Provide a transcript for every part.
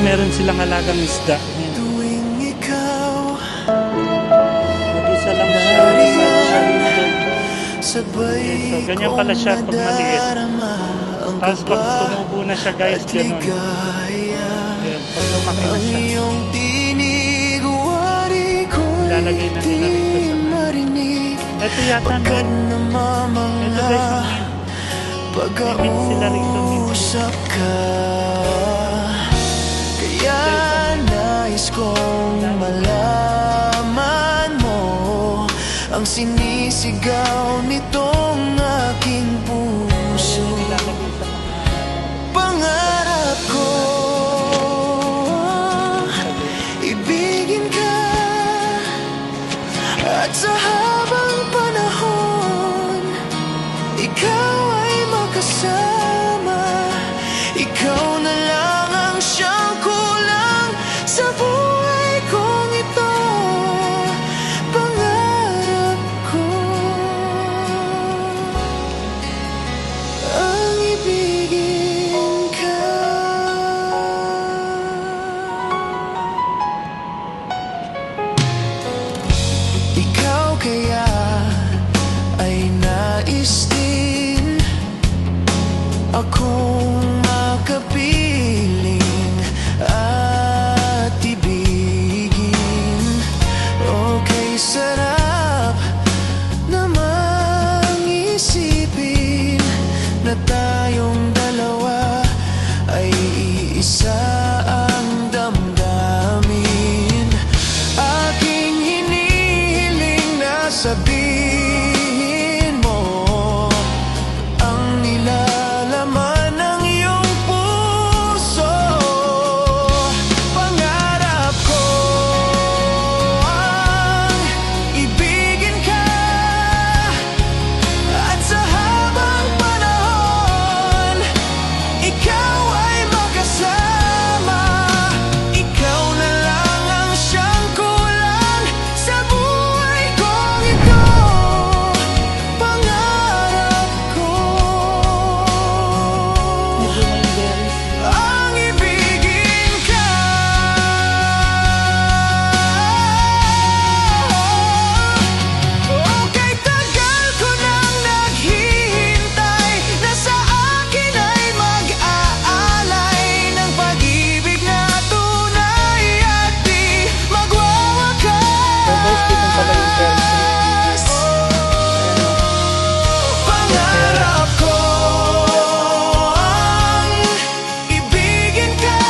meron silang alagang isda. Ayan. tuwing ikaw Mag-isa lang siya. Isa dito. sabay So, ganyan pala siya pag maliit. nadarama ang Tapos pag kaba tumubo na siya guys, at ganun. ligaya. Ayan, pag lumaki na Ang siya, iyong tinig, wari ko'y ilalagay na nila rito sa... marinig. Ito yata Pagkat nun. Ito namamanga, guys, yung mint. Sila rito, mint. pag-ausap ka. Kaya nais kong malaman mo ang sinisigaw nitong aking puso. Ilalagay sa mga... Pangarap ko ibigin ka, at sa habang panahon ikaw ay makasama. Ikaw na lang ang siyang kulang sa buhay kong ito. Pangarap ko ang ibigin ka. Ikaw kaya ay nais din akong makapiling at ibigin. Okay, sarap namang isipin na tayong dalawa ay iisa ang damdamin. Aking hinihiling na sabihin mo ang nilalaman ng iyong puso. Pangarap ko ang ibigin ka, at sa habang panahon ikaw ay makasama. Ikaw na lang ang siyang kulang sa buhay kong ito. Pangarap ko ang ibigin ka. Okay, tagal ko nang naghihintay na sa akin ay mag-aalay ng pag-ibig na tunay at di magwawakas. Pangarap ko ang ibigin ka,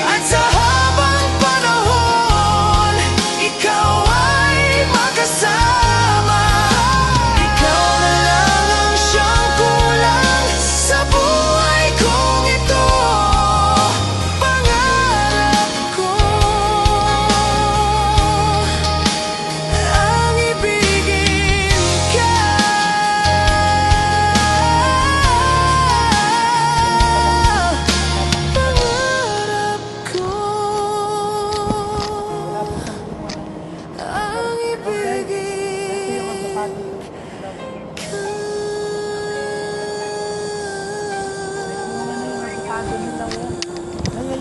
at sa habang panahon ikaw ay makasama. Ikaw na lang ang siyang kulang sa buhay kong ito. Pangarap ko ang ibigin ka. Pangarap ko ang ibigin ka.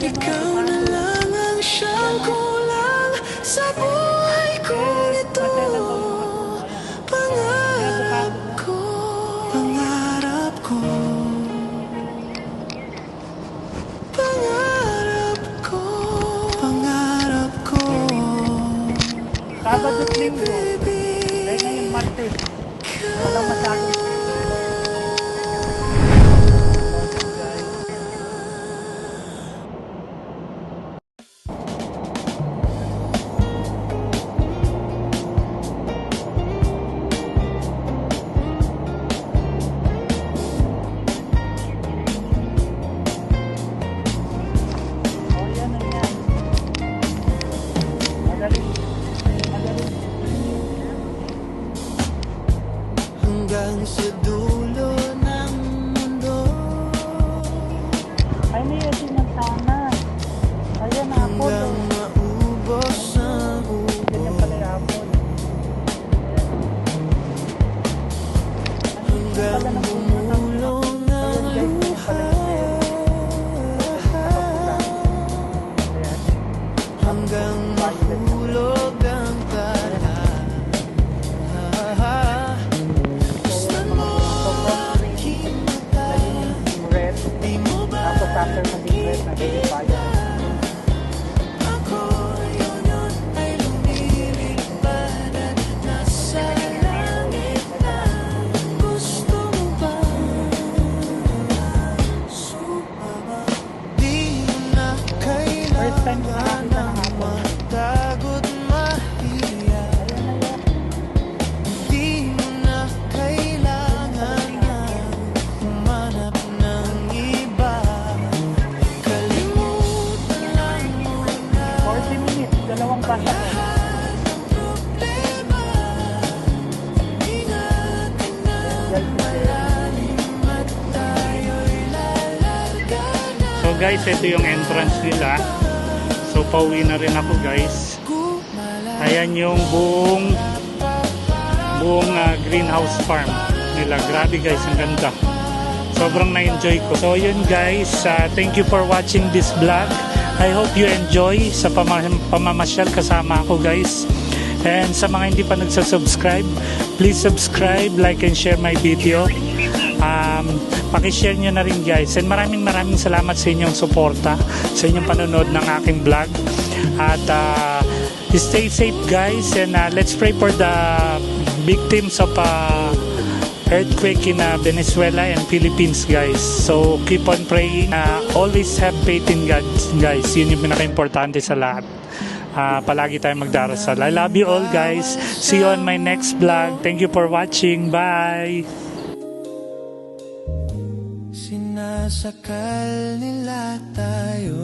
Ikaw na lang ang siyang kulang sa buhay kong ito. Pangarap ko, pangarap ko, pangarap ko, pangarap ko. Sabado at Linggo. Dahil ngayon Martes. Walang masyadong... Oh, yan na yan. Magaling. Magaling. hanggang mahulog ang tala. Gusto mo aking mata, red. di mo ba Tapos after maging red, naging fire. ako yun ay lumilipad at nasa langit na? Gusto mo ba sumama? Di mo na First time ko kailangan nakakita ng ng hapon. magtago't mahiya. Di mo na kailangan na humanap ng iba. Kalimutan lang muna 40 minutes, dalawang basa ko. lahat ng problema. Ingatan ng malalim at tayo'y lalarga na. So guys, ito yung entrance nila. So pauwi na rin ako guys. Ayan yung buong greenhouse farm nila. Grabe guys, ang ganda. Sobrang na-enjoy ko. So yun guys, thank you for watching this vlog. I hope you enjoy sa pamamasyal kasama ako guys. And sa mga hindi pa nagsasubscribe, please subscribe, like and share my video. Pakishare nyo na rin guys. And maraming salamat sa inyong suporta, sa inyong panonood ng aking vlog. At stay safe guys, and let's pray for the victims of earthquake in Venezuela and Philippines guys. So keep on praying, always have faith in God guys. Yun yung pinaka-importante sa lahat. Palagi tayong magdarasal. I love you all guys. See you on my next vlog. Thank you for watching. Bye. Sinasakal nila tayo